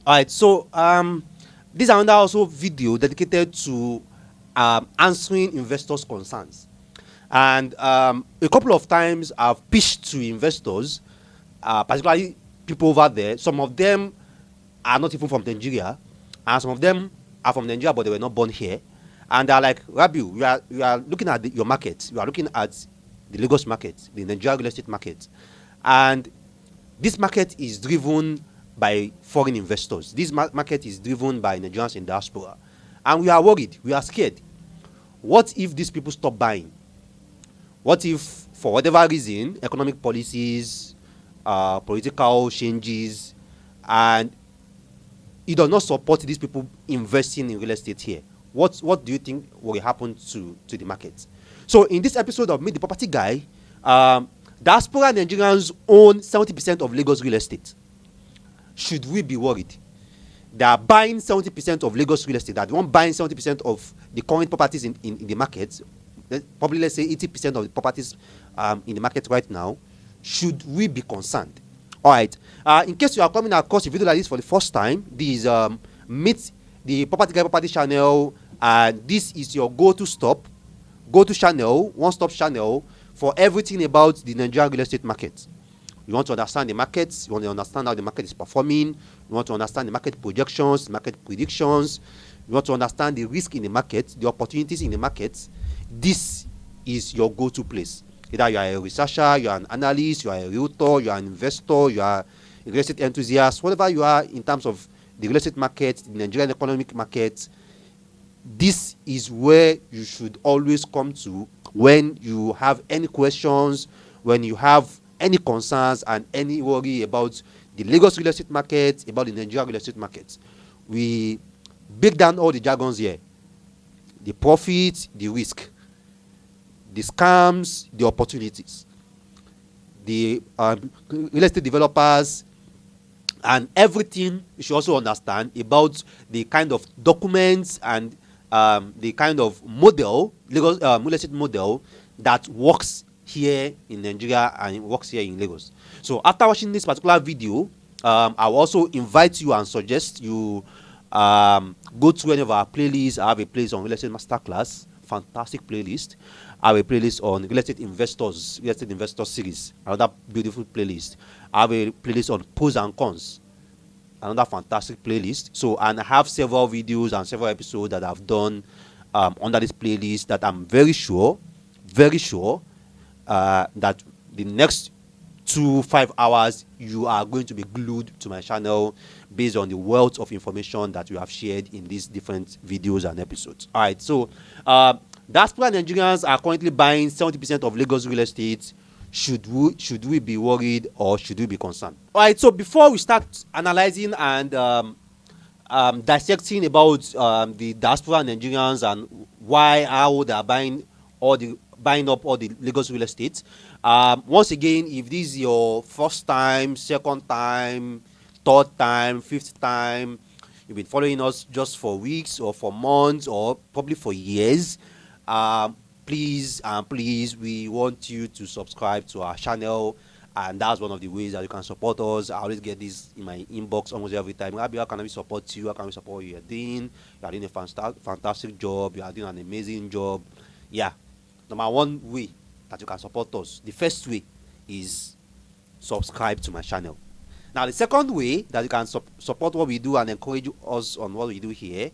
All right, so this is another also video dedicated to answering investors' concerns. And a couple of times I've pitched to investors, particularly people over there. Some of them are not even from Nigeria, and some of them are from Nigeria, but they were not born here. And they're like, Rabiu, you are looking at your market, you are looking at the Lagos market, the Nigeria real estate market, and this market is driven by foreign investors. This market is driven by Nigerians in diaspora, and we are worried, we are scared. What if these people stop buying? What if, for whatever reason, economic policies, political changes, and it does not support these people investing in real estate here? What do you think will happen to the market? So in this episode of Meet the Property Guy, diaspora Nigerians own 70% of Lagos real estate. Should we be worried? They are buying 70% of Lagos real estate. They are the one buying 70% of the current properties in the market. Probably, let's say 80% of the properties in the market right now. Should we be concerned? All right. In case you are coming across a video like this for the first time, this is Meet the Property Guy Property channel, and this is your go-to channel, one-stop channel for everything about the Nigerian real estate market. You want to understand the markets, you want to understand how the market is performing, you want to understand the market projections, market predictions, you want to understand the risk in the market, the opportunities in the market. This is your go-to place. Either you are a researcher, you are an analyst, you are a realtor, you are an investor, you are a real estate enthusiast, whatever you are in terms of the real estate market, the Nigerian economic market, this is where you should always come to when you have any questions, when you have any concerns and any worry about the Lagos real estate market, about the Nigerian real estate market. We break down all the jargons here: the profit, the risk, the scams, the opportunities, the real estate developers, and everything you should also understand about the kind of documents and the kind of model, Lagos real estate model that works here in Nigeria and works here in Lagos. So after watching this particular video, I will also invite you and suggest you go to any of our playlists. I have a playlist on real estate masterclass, fantastic playlist. I have a playlist on real estate investor series, another beautiful playlist. I have a playlist on pros and cons, another fantastic playlist. So, and I have several videos and several episodes that I've done under this playlist that I'm very sure that the next 5 hours you are going to be glued to my channel based on the wealth of information that you have shared in these different videos and episodes. All right, so diaspora Nigerians are currently buying 70% of Lagos real estate. Should we be worried or should we be concerned? All right, so before we start analyzing and dissecting about the diaspora Nigerians and how they are buying up all the Lagos real estate, once again, if this is your first time, second time, third time, fifth time, you've been following us just for weeks or for months or probably for years, please, we want you to subscribe to our channel, and that's one of the ways that you can support us. I always get this in my inbox almost every time. How can we support you? How can we support what you are doing? You are doing a fantastic job. You are doing an amazing job. Yeah. Number one way that you can support us, the first way is subscribe to my channel. Now, the second way that you can support what we do and encourage us on what we do here,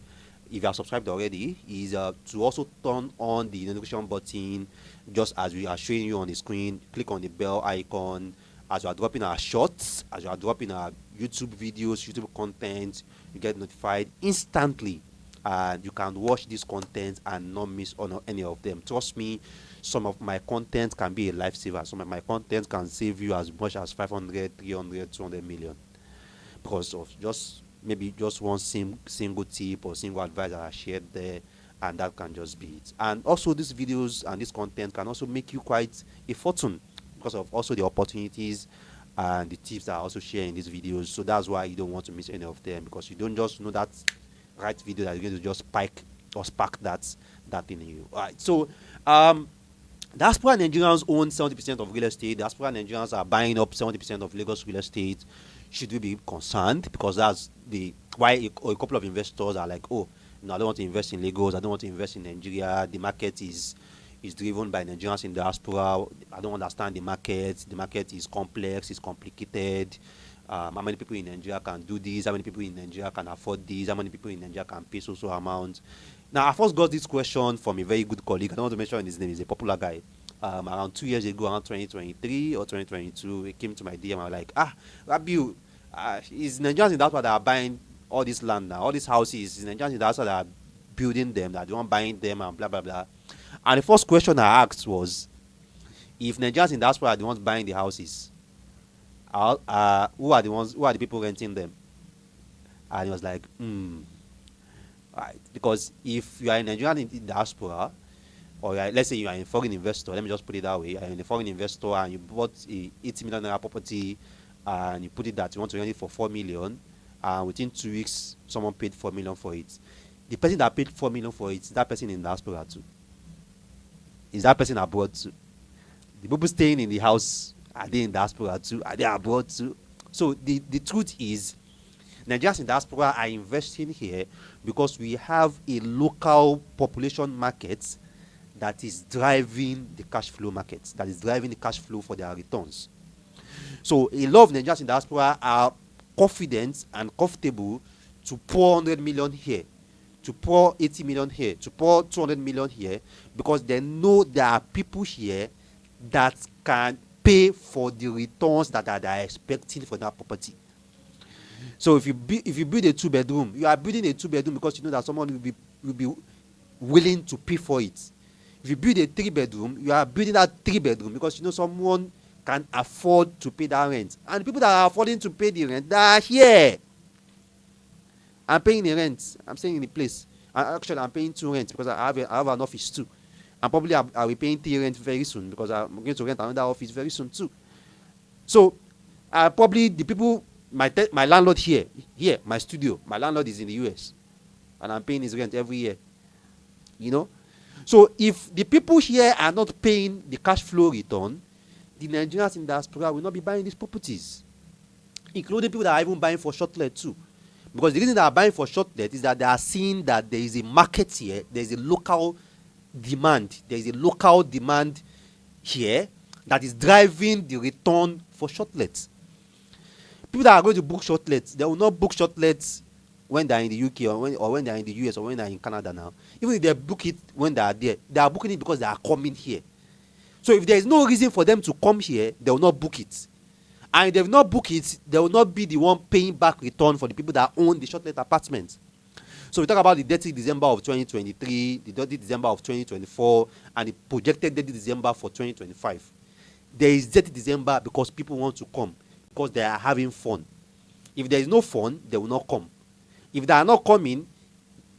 if you are subscribed already, is to also turn on the notification button, just as we are showing you on the screen. Click on the bell icon as you are dropping our shorts, as you are dropping our YouTube videos, YouTube content. You get notified instantly, and you can watch this content and not miss on any of them. Trust me, some of my content can be a lifesaver. Some of my content can save you as much as 500, 300, 200 million because of just one single tip or single advice that I shared there, and that can just be it. And also, these videos and this content can also make you quite a fortune because of also the opportunities and the tips that I also share in these videos. So that's why you don't want to miss any of them, because you don't just know that right video that you're going to just spark that thing in you. All right, so diaspora Nigerians own 70% of real estate. Diaspora Nigerians are buying up 70% of Lagos real estate. Should we be concerned? Because that's the why a couple of investors are like, oh, no, I don't want to invest in Lagos, I don't want to invest in Nigeria. The market is driven by Nigerians in diaspora. I don't understand the market. The market is complex, it's complicated. How many people in Nigeria can do this? How many people in Nigeria can afford this? How many people in Nigeria can pay so amount? Now, I first got this question from a very good colleague. I don't want to mention his name. He's a popular guy. Around 2 years ago, around 2023 or 2022, he came to my DM. I was like, Rabiu, is Nigerians in diaspora that are buying all this land now, all these houses? Is Nigerians in diaspora that are building them, that are the one buying them, and blah blah blah. And the first question I asked was, if Nigerians in diaspora are the ones buying the houses, who are the people renting them? And he was like, right. Because if you are a Nigerian in diaspora, or let's say you are a foreign investor, let me just put it that way, you are a foreign investor and you bought a 80 million naira property and you put it that you want to rent it for 4 million, and within 2 weeks someone paid 4 million for it. The person that paid 4 million for it, is that person in diaspora too? Is that person abroad too? The people staying in the house, are they in diaspora too? Are they abroad too? So the truth is, Nigerians in diaspora are investing here because we have a local population market that is driving the cash flow market, that is driving the cash flow for their returns. So a lot of Nigerians in diaspora are confident and comfortable to pour 100 million here, to pour 80 million here, to pour 200 million here, because they know there are people here that can pay for the returns that they are expecting for that property. So if you build a 2-bedroom, you are building a 2-bedroom because you know that someone will be willing to pay for it. If you build a 3-bedroom, you are building that 3-bedroom because you know someone can afford to pay that rent. And the people that are affording to pay the rent, they are here. I'm paying the rent. I'm staying in the place. Actually, I'm paying 2 rents because I have an office too. And probably I'll be paying 3 rent very soon because I'm going to rent another office very soon too. So probably the people, my landlord here, my studio, my landlord is in the US. And I'm paying his rent every year. You know? So if the people here are not paying the cash flow return, the Nigerians in diaspora will not be buying these properties, including people that are even buying for short let too. Because the reason they are buying for short let is that they are seeing that there is a market here, there is a local demand, there is a local demand here that is driving the return for short let. People that are going to book short let, they will not book short let when they are in the UK or when they are in the US or when they are in Canada now. Even if they book it when they are there, they are booking it because they are coming here. So if there is no reason for them to come here, they will not book it. And if they will not book it, they will not be the one paying back return for the people that own the short let apartments. So we talk about the dirty December of 2023, the dirty December of 2024, and the projected dirty December for 2025. There is dirty December because people want to come, because they are having fun. If there is no fun, they will not come. If they are not coming,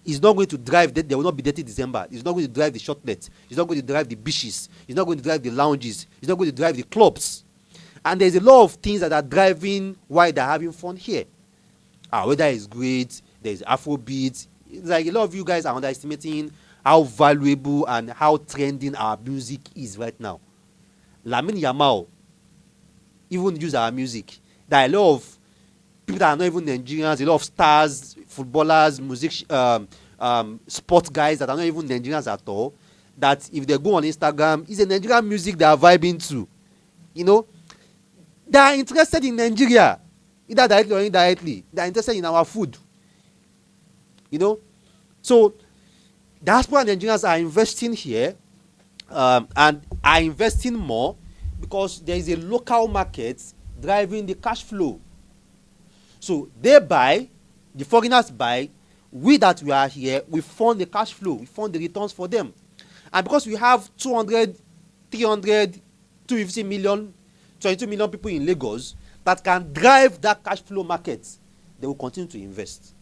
it's not going to drive that. There will not be dirty December. It's not going to drive the short let. It's not going to drive the beaches. It's not going to drive the lounges. It's not going to drive the clubs. And there's a lot of things that are driving why they're having fun here. Weather is great. There's Afrobeat. It's like a lot of you guys are underestimating how valuable and how trending our music is right now. Lamine Yamal even use our music. There are a lot of people that are not even Nigerians, a lot of stars, footballers, sport guys that are not even Nigerians at all, that if they go on Instagram, it's a Nigerian music they are vibing to. You know, they are interested in Nigeria, either directly or indirectly. They are interested in our food. You know, so diaspora Nigerians are investing here and are investing more because there is a local market driving the cash flow. So they buy, the foreigners buy, we that we are here, we fund the cash flow, we fund the returns for them. And because we have 200, 300, 250 million, 22 million people in Lagos that can drive that cash flow market, they will continue to invest.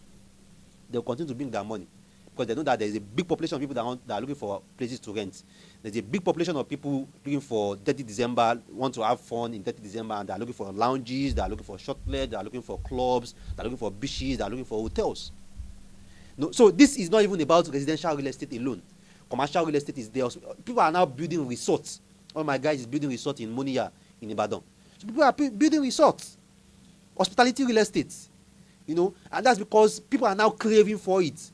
They will continue to bring their money because they know that there is a big population of people that are looking for places to rent. There's a big population of people looking for dirty December, want to have fun in dirty December, and they are looking for lounges, they are looking for short let, they are looking for clubs, they are looking for beaches, they are looking for hotels. No, so this is not even about residential real estate alone. Commercial real estate is there. People are now building resorts. One of my guys is building resort in Monia, in Ibadan. So people are building resorts. Hospitality real estate. and that's because people are now craving for it.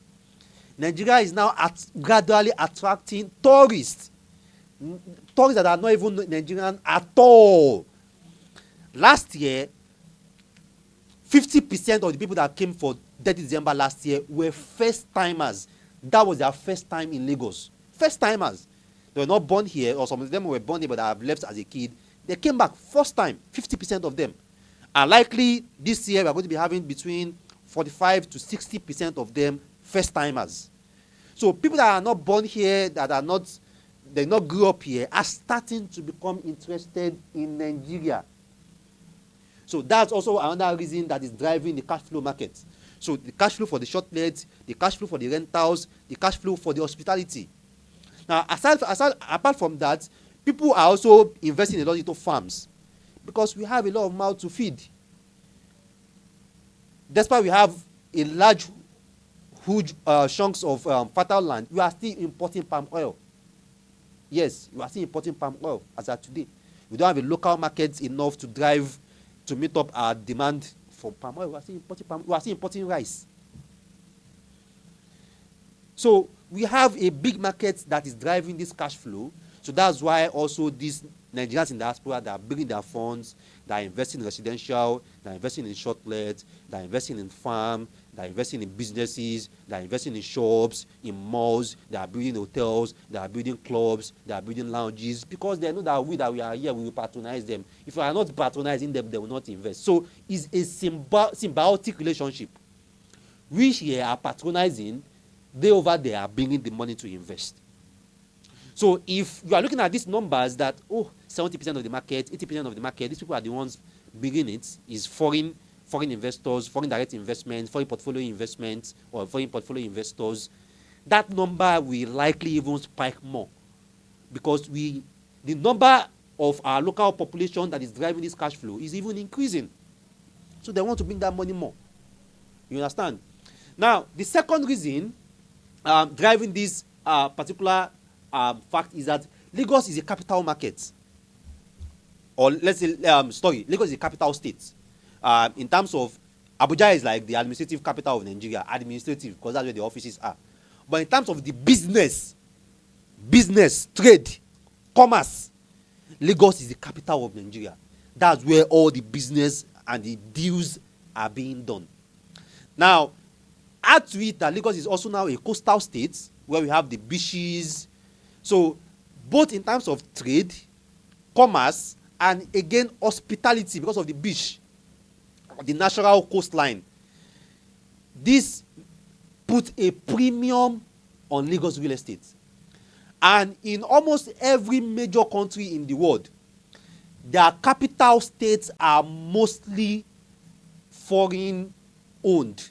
Nigeria is now gradually attracting tourists, tourists that are not even Nigerian at all. Last year, 50% of the people that came for 30 December last year were first timers. That was their first time in Lagos. First timers. They were not born here, or some of them were born here but have left as a kid. They came back first time, 50% of them. And likely this year we are going to be having between 45 to 60% of them first timers. So people that are not born here, they not grew up here, are starting to become interested in Nigeria. So that's also another reason that is driving the cash flow market. So the cash flow for the short legs, the cash flow for the rentals, the cash flow for the hospitality. Now, apart from that, people are also investing a lot into farms because we have a lot of mouths to feed. Despite we have a large, huge chunks of fertile land, we are still importing palm oil. Yes, we are still importing palm oil as of today. We don't have a local market enough to meet up our demand for palm oil. We are still importing rice. So we have a big market that is driving this cash flow. So that's why also these Nigerians in diaspora that are building their funds, that are investing in residential, that are investing in shortlet, that are investing in farm, that are investing in businesses, that are investing in shops, in malls, that are building hotels, that are building clubs, that are building lounges, because they know that we are here, we will patronize them. If we are not patronizing them, they will not invest. So it's a symbiotic relationship. We here are patronizing, they over there are bringing the money to invest. So if you are looking at these numbers that 70% of the market, 80% of the market, these people are the ones bringing it, is foreign investors, foreign direct investments, foreign portfolio investments, or foreign portfolio investors, that number will likely even spike more, because the number of our local population that is driving this cash flow is even increasing. So they want to bring that money more. You understand? Now, the second reason driving this particular fact is that Lagos is a capital market. Or let's say, Lagos is a capital state. In terms of, Abuja is like the administrative capital of Nigeria, administrative, because that's where the offices are. But in terms of the business, trade, commerce, Lagos is the capital of Nigeria. That's where all the business and the deals are being done. Now, add to it that Lagos is also now a coastal state where we have the beaches. So, both in terms of trade, commerce, and again, hospitality because of the beach, the natural coastline. This put a premium on Lagos real estate. And in almost every major country in the world, their capital states are mostly foreign owned.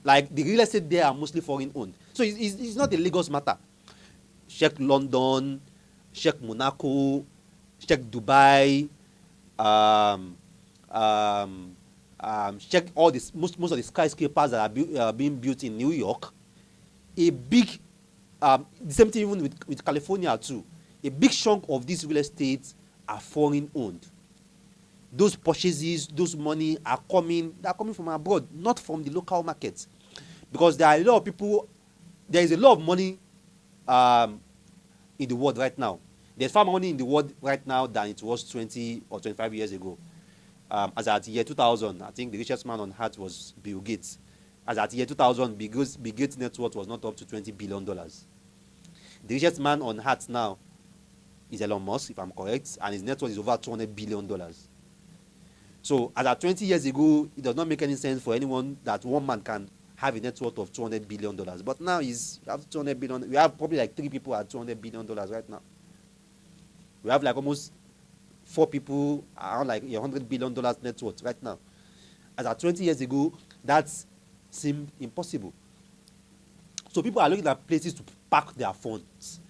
Like the real estate there are mostly foreign owned. So it's not a Lagos matter. Check London, check Monaco, check Dubai, check all this, most of the skyscrapers that are being built in New York. A big, the same thing even with California too. A big chunk of these real estates are foreign owned. Those purchases, those money are coming from abroad, not from the local markets. Because there are a lot of people, there is a lot of money in the world right now. There's far more money in the world right now than it was 20 or 25 years ago. As at year 2000, I think the richest man on earth was Bill Gates. As at year 2000, Bill Gates' net worth was not up to $20 billion. The richest man on earth now is Elon Musk, if I'm correct, and his net worth is over $200 billion. So, as at 20 years ago, it does not make any sense for anyone that one man can have a net worth of $200 billion. But now you have $200 billion. We have probably like 3 people at $200 billion right now. We have like almost 4 people around like $100 billion net worth right now. As at 20 years ago, that seemed impossible. So people are looking at places to park their funds.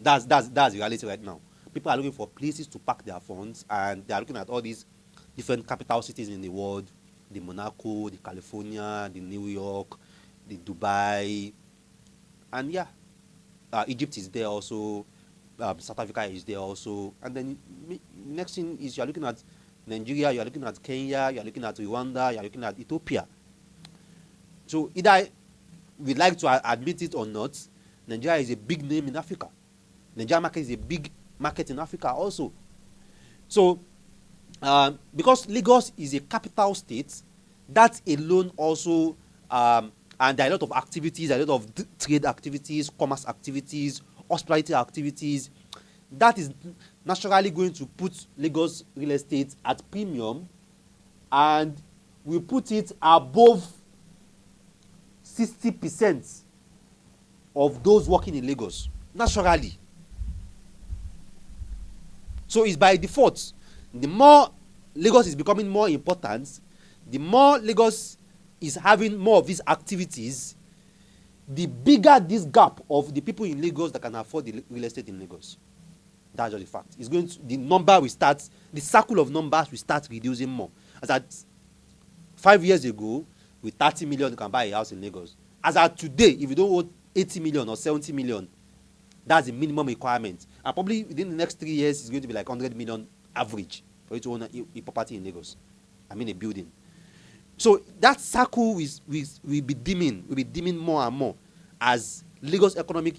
That's the reality right now. People are looking for places to park their funds, and they are looking at all these different capital cities in the world: the Monaco, the California, the New York, the Dubai, and Egypt is there also. South Africa is there also, and then next thing is you are looking at Nigeria, you are looking at Kenya, you are looking at Rwanda, you are looking at Ethiopia. So either we like to admit it or not, Nigeria is a big name in Africa. Nigeria market is a big market in Africa also. So because Lagos is a capital state, that alone also, and there are a lot of activities, a lot of trade activities, commerce activities, hospitality activities, that is naturally going to put Lagos real estate at premium, and we put it above 60% of those working in Lagos, naturally. So it's by default. The more Lagos is becoming more important, the more Lagos is having more of these activities, the bigger this gap of the people in Lagos that can afford the real estate in Lagos. That's just the fact. It's going to, the number will start, the circle of numbers will start reducing more. As at 5 years ago, with 30 million, you can buy a house in Lagos. As at today, if you don't owe 80 million or 70 million, that's the minimum requirement. And probably within the next 3 years, it's going to be like 100 million average for you to own a property in Lagos. I mean, a building. So that circle will be dimming more and more as Lagos economy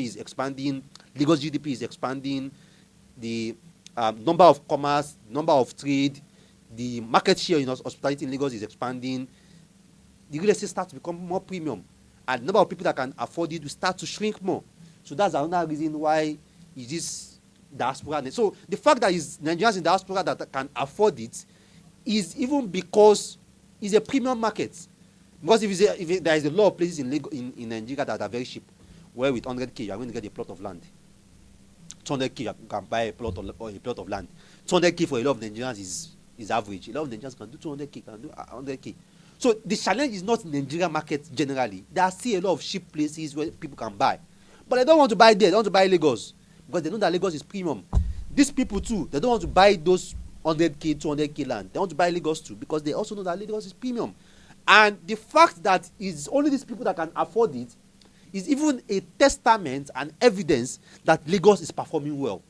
is expanding, Lagos GDP is expanding, the number of commerce, number of trade, the market share in hospitality in Lagos is expanding. The real estate starts to become more premium, and the number of people that can afford it will start to shrink more. So that's another reason why it is diaspora. So the fact that it's Nigerians in diaspora that can afford it is even because it's a premium market. Because if there is a lot of places in Nigeria that are very cheap, where with 100k you are going to get a plot of land. 200k you can buy a plot of land. 200k for a lot of Nigerians is average. A lot of Nigerians can do 200k, can do 100k. So the challenge is not in Nigeria market generally. There are still a lot of cheap places where people can buy, but they don't want to buy there. They want to buy Lagos because they know that Lagos is premium. These people too, they don't want to buy those 100k, 200k land. They want to buy Lagos too because they also know that Lagos is premium. And the fact that it's only these people that can afford it is even a testament and evidence that Lagos is performing well.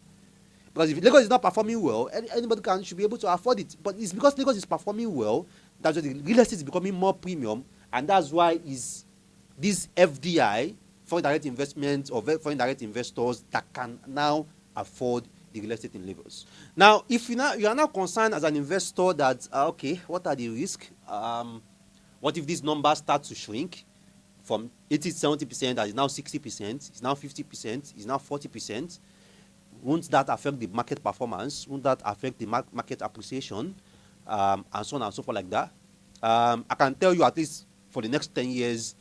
Because if Lagos is not performing well, anybody should be able to afford it. But it's because Lagos is performing well, that's why the real estate is becoming more premium, and that's why is this FDI, foreign direct investment, or foreign direct investors that can now afford the real estate in Lagos. Now, if you are now concerned as an investor that okay, what are the risks? What if these numbers start to shrink from 80-70%, that is now 60%, it's now 50%, it's now 40%? Won't that affect the market performance? Won't that affect the market appreciation? And so on and so forth like that. I can tell you at least for the next 10 years,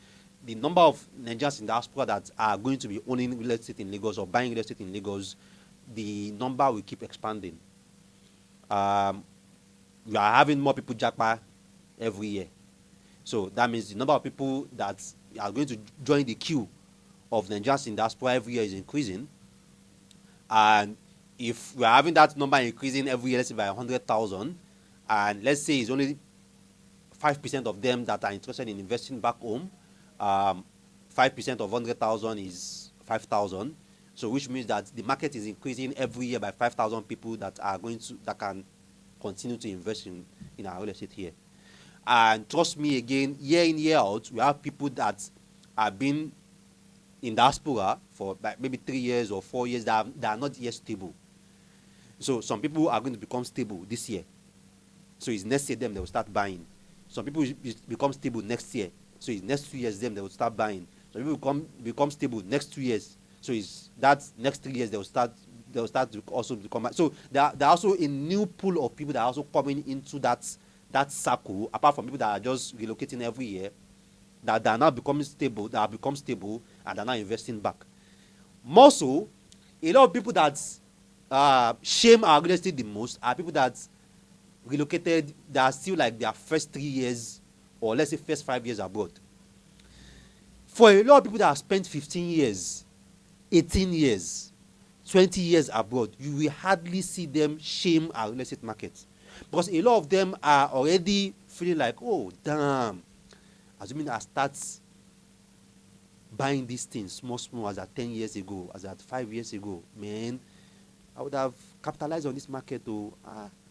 the number of Nigerians in diaspora that are going to be owning real estate in Lagos or buying real estate in Lagos, the number will keep expanding. We are having more people japa every year. So that means the number of people that are going to join the queue of Nigerians in diaspora every year is increasing. And if we are having that number increasing every year, let's say by 100,000, and let's say it's only 5% of them that are interested in investing back home, 5% of 100,000 is 5,000. So which means that the market is increasing every year by 5,000 people that can continue to invest in our real estate here. And trust me again, year in, year out, we have people that have been in diaspora for maybe 3 years or 4 years that are not yet stable. So some people are going to become stable this year. So it's next year them they will start buying. Some people become stable next year. So it's next 2 years them they will start buying. Some people become stable next 2 years. So it's that next 3 years they will start to also become. So there are also a new pool of people that are also coming into that circle, apart from people that are just relocating every year, that are now becoming stable, that have become stable, and are now investing back. More so, a lot of people that shame our real estate the most are people that relocated, that are still like their first 3 years, or let's say first 5 years abroad. For a lot of people that have spent 15 years, 18 years, 20 years abroad, you will hardly see them shame our real estate market. Because a lot of them are already feeling like, oh, damn, assuming I start buying these things small as at 10 years ago, as at 5 years ago, man, I would have capitalize on this market. Oh,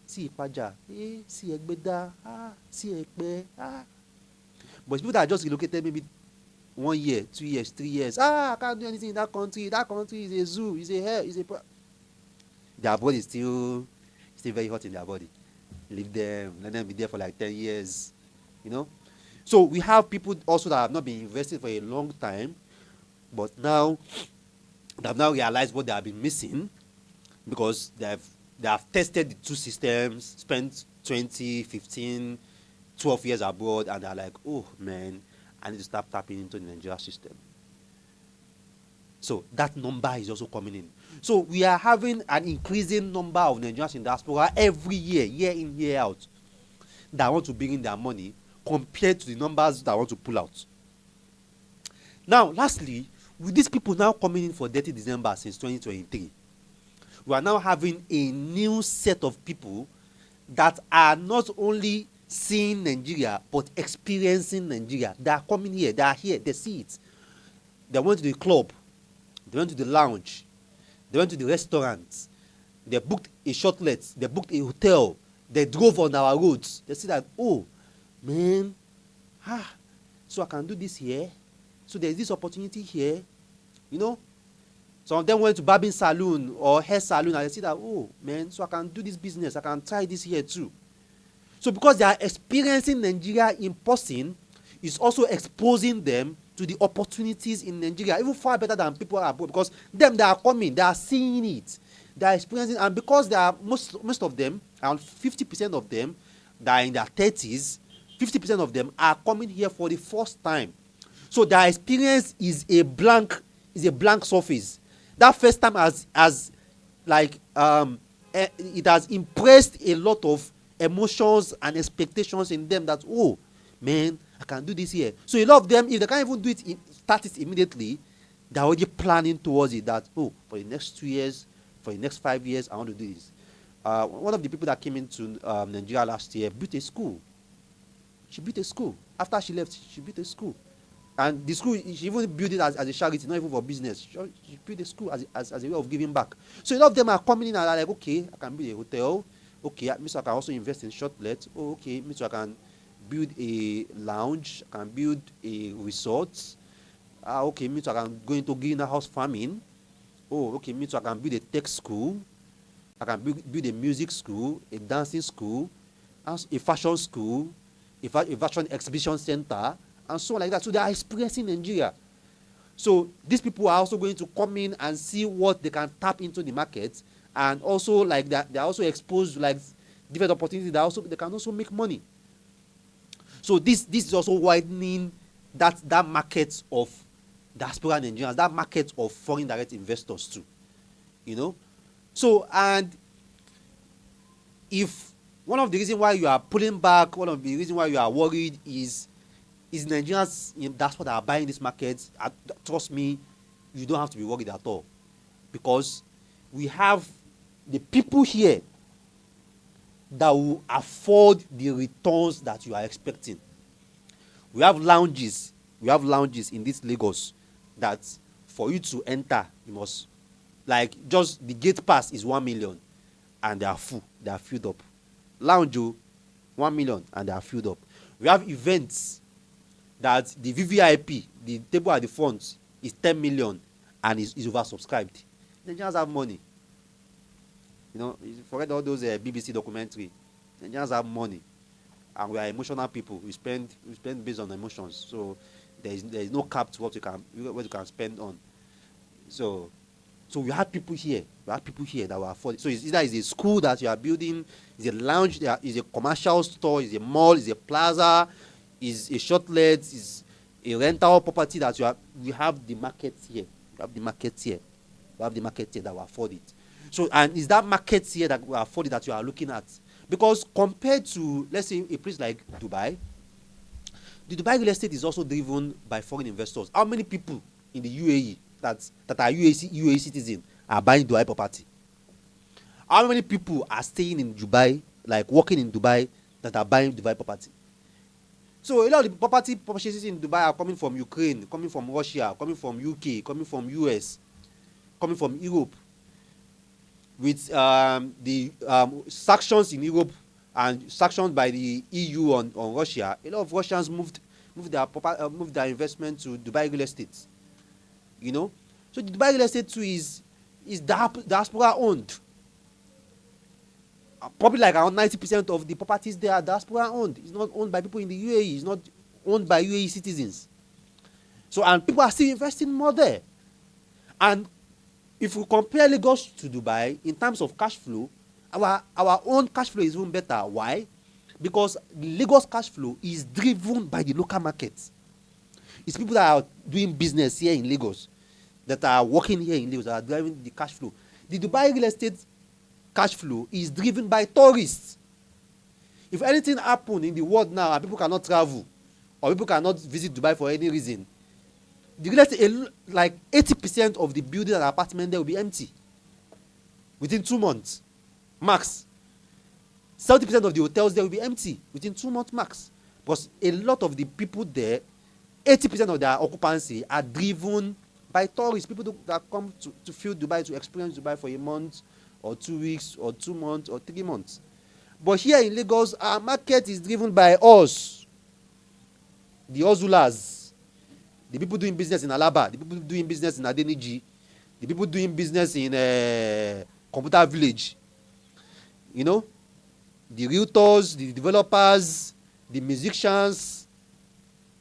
see Ipaja, see Egbeda, see Ekpe, But people that are just relocated maybe 1 year, 2 years, 3 years, I can't do anything in that country. That country is a zoo, is a hell, is a. Their body is still very hot in their body. Leave them, let them be there for like 10 years, you know. So we have people also that have not been investing for a long time, but now they have now realized what they have been missing because they have tested the two systems, spent 20, 15, 12 years abroad, and they're like, oh man, I need to start tapping into the Nigeria system. So that number is also coming in. So we are having an increasing number of Nigerians in diaspora every year, year in, year out, that want to bring in their money compared to the numbers that want to pull out. Now, lastly, with these people now coming in for 30 December since 2023, we are now having a new set of people that are not only seeing Nigeria but experiencing Nigeria. They are coming here, they are here, they see it. They went to the club, they went to the lounge, they went to the restaurant, they booked a shortlet, they booked a hotel, they drove on our roads. They see that, oh man, so I can do this here. So there's this opportunity here, you know. Some of them went to barbing salon or hair salon and they see that, oh man, so I can do this business, I can try this here too. So because they are experiencing Nigeria in person, it's also exposing them to the opportunities in Nigeria, even far better than people abroad, because them, they are coming, they are seeing it, they are experiencing, and because they are most of them, around 50% of them, that are in their 30s, 50% of them are coming here for the first time. So their experience is a blank surface. That first time has like it has impressed a lot of emotions and expectations in them that, oh man, I can do this here. So a lot of them, if they can't even do it, start it immediately, they're already planning towards it, that, oh, for the next 2 years, for the next 5 years, I want to do this. One of the people that came into Nigeria last year built a school. She built a school. After she left, she built a school. And the school, she even built it as a charity, not even for business. She built a school as a way of giving back. So a lot of them are coming in and are like, okay, I can build a hotel. Okay, that means I can also invest in shortlet. Oh, okay, means I can build a lounge. I can build a resort. Okay, means I can go into greenhouse farming. Oh, okay, means I can build a tech school. I can build a music school, a dancing school, a fashion school, a fashion exhibition center, and so on like that. So they are experiencing Nigeria. So these people are also going to come in and see what they can tap into the market, and also like that they are also exposed to like different opportunities that they can also make money. So this is also widening that market of diaspora Nigerians, that market of foreign direct investors too. You know? So, and if one of the reasons why you are pulling back, one of the reasons why you are worried is Nigerians that's what are buying this market, trust me, you don't have to be worried at all, because we have the people here that will afford the returns that you are expecting. We have lounges in this Lagos that for you to enter, you must, like, just the gate pass is 1 million and they are full, they are filled up. Lounge 1 million and they are filled up. We have events that the VVIP, the table at the front, is 10 million and is oversubscribed. Nigerians have money. You know, forget all those BBC documentary. Nigerians have money, and we are emotional people. We spend based on emotions. So there is no cap to what you can spend on. So we have people here. We have people here that will afford it. So it's either a school that you are building, is a lounge, is a commercial store, is a mall, is a plaza, is a shortlet, is a rental property that you have. We have the market here. We have the market here. We have the market here that will afford it. So, and is that market here that will afford it that you are looking at? Because compared to, let's say, a place like Dubai, the Dubai real estate is also driven by foreign investors. How many people in the UAE that are UAE citizens are buying Dubai property? How many people are staying in Dubai, like working in Dubai, that are buying Dubai property? So a lot of the property purchases in Dubai are coming from Ukraine, coming from Russia, coming from UK, coming from US, coming from Europe. with the sanctions in Europe and sanctions by the EU on Russia, a lot of Russians moved their investment to Dubai real estate. You know, so the Dubai real estate too is diaspora owned. Probably like around 90% of the properties there are diaspora owned. It's not owned by people in the UAE. It's not owned by UAE citizens. So, and people are still investing more there. And if we compare Lagos to Dubai in terms of cash flow, our own cash flow is even better. Why? Because Lagos cash flow is driven by the local markets. It's people that are doing business here in Lagos, that are working here in Lagos, that are driving the cash flow. The Dubai real estate cash flow is driven by tourists. If anything happens in the world now and people cannot travel, or people cannot visit Dubai for any reason, the real estate, like 80% of the buildings and apartments there will be empty within 2 months max. 70% of the hotels there will be empty within 2 months max, because a lot of the people there, 80% of their occupancy are driven by tourists, people that come to feel Dubai, to experience Dubai for a month or 2 weeks or 2 months or 3 months. But here in Lagos, our market is driven by us, the hustlers, the people doing business in Alaba, the people doing business in Adeniji, the people doing business in Computer Village. You know, the realtors, the developers, the musicians,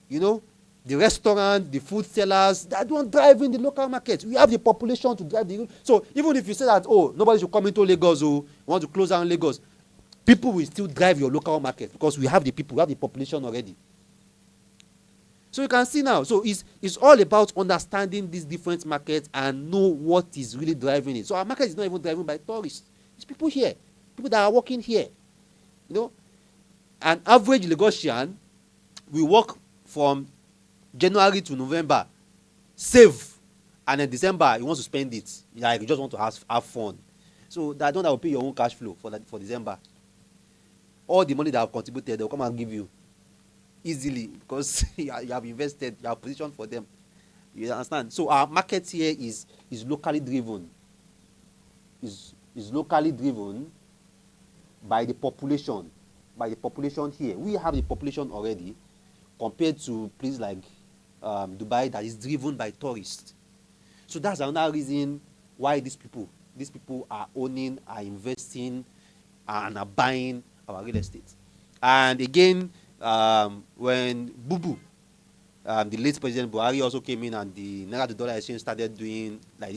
you know, the restaurant, the food sellers, that don't drive in the local market. We have the population to drive the. So even if you say that, oh, nobody should come into Lagos, or want to close down Lagos, people will still drive your local market, because we have the people, we have the population already. So you can see now, so it's all about understanding these different markets and know what is really driving it. So our market is not even driven by tourists. It's people here, people that are working here. You know, an average Lagosian will work from January to November, save, and then December he wants to spend it. Like, you just want to have fun. So that don't have to pay your own cash flow for December. All the money that I've contributed, they'll come and give you easily, because you have invested, you have positioned for them. You understand? So our market here is locally driven. Is locally driven by the population. By the population here. We have the population already, compared to places like Dubai, that is driven by tourists. So that's another reason why these people are owning, are investing, and are buying our real estate. And again, when Bubu, the late President Buhari, also came in, and the Naira to dollar exchange started doing like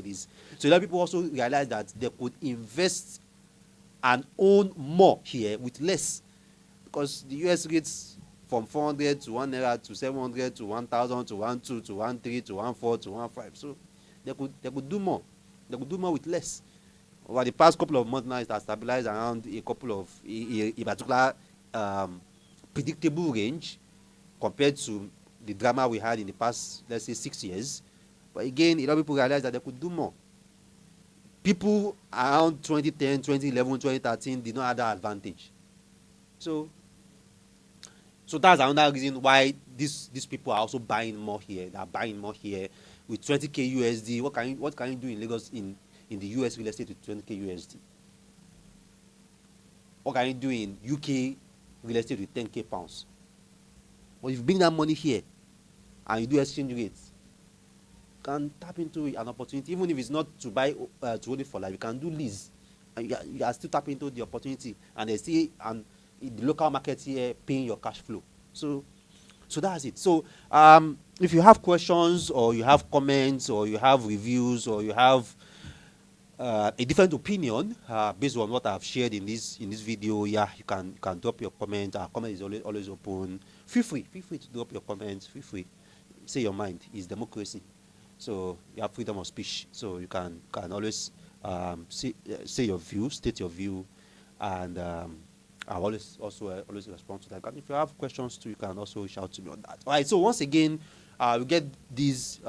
this. So a lot of people also realized that they could invest and own more here with less, because the US rates from 400 to 1 Naira to 700 to 1,000 to 1,2 to 1,3 to 1,4 to 1,5. So they could do more. They could do more with less. Over the past couple of months now, it has stabilized around a particular predictable range, compared to the drama we had in the past, let's say, 6 years. But again, a lot of people realized that they could do more. People around 2010, 2011, 2013 did not have that advantage. So that's another reason why these people are also buying more here. They are buying more here with 20k USD. What can you do in Lagos in the US real estate with 20k USD? What can you do in UK real estate with 10k pounds? Well, if you bring that money here and you do exchange rates, you can tap into an opportunity, even if it's not to buy to hold it for life. You can do lease, and you are still tapping into the opportunity, and they see and the local market here paying your cash flow. So that's it. So if you have questions, or you have comments, or you have reviews, or you have a different opinion based on what I've shared in this video, yeah, you can drop your comment. Our comment is always open. Feel free to drop your comments. Feel free, say your mind. It's democracy, so you have freedom of speech. So you can always say your view, state your view, and I always respond to that. And if you have questions too, you can also reach out to me on that. All right. So once again, we get these.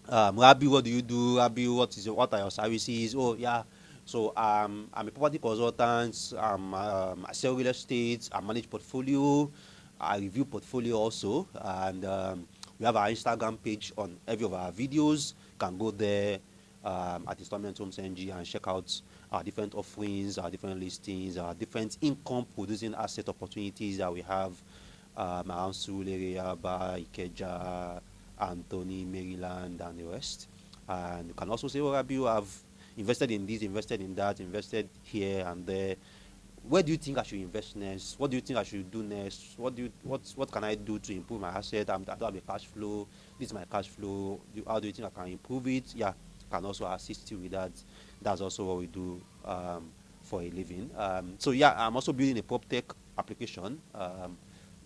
Rabi, what do you do? Rabi, what are your services? Oh yeah. So I'm a property consultant. I sell real estate. I manage portfolio. I review portfolio also, and we have our Instagram page on every of our videos. You can go there, at Installment Homes NG and check out our different offerings, our different listings, our different income producing asset opportunities that we have around Surulere, Aba, Ikeja, Anthony, Maryland, and the rest. And you can also say, oh, Rabi, you have invested in this, invested in that, invested here and there. Where do you think I should invest next? What do you think I should do next? What can I do to improve my asset? I don't have a cash flow. This is my cash flow. How do you think I can improve it? Yeah, can also assist you with that. That's also what we do for a living. So yeah, I'm also building a prop tech application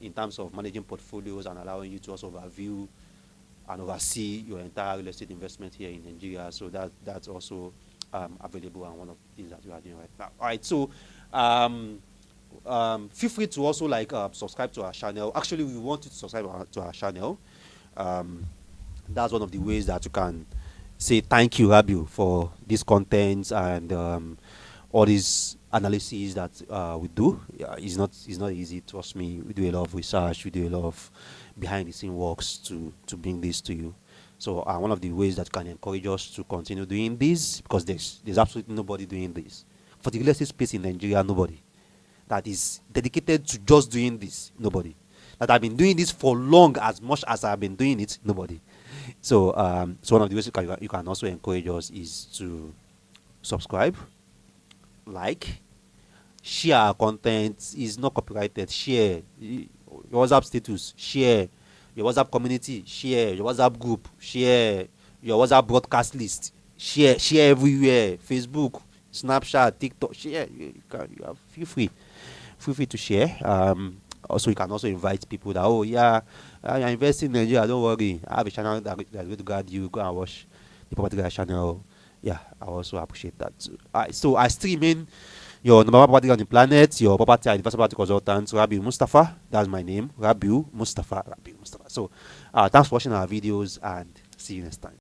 in terms of managing portfolios and allowing you to also overview and oversee your entire real estate investment here in Nigeria. So that's also available and one of the things that we are doing right now. All right, so feel free to also subscribe to our channel. Actually, we want you to subscribe to our channel. That's one of the ways that you can say thank you, Rabiu, for this content and all these analyses that we do. Yeah, it's not easy. Trust me, we do a lot of research. We do a lot of behind the scene works to bring this to you. So one of the ways that can encourage us to continue doing this, because there's absolutely nobody doing this for the real estate space in Nigeria. Nobody that is dedicated to just doing this. Nobody that I've been doing this for long as much as I've been doing it. Nobody. So so one of the ways you can also encourage us is to subscribe, like, share our content. Is not copyrighted. Share your WhatsApp status. Share your WhatsApp community. Share your WhatsApp group. Share your WhatsApp broadcast list. Share everywhere. Facebook, Snapchat, TikTok. Share. Feel free to share. Also, you can also invite people that, oh yeah, you're investing in Nigeria, don't worry, I have a channel that's going to guide you. Go and watch the property guide channel. Yeah, I also appreciate that too. So I still remain your number one property on the planet, your property advisor, property consultant, Rabiu Mustafa. That's my name, Rabiu Mustafa. So thanks for watching our videos and see you next time.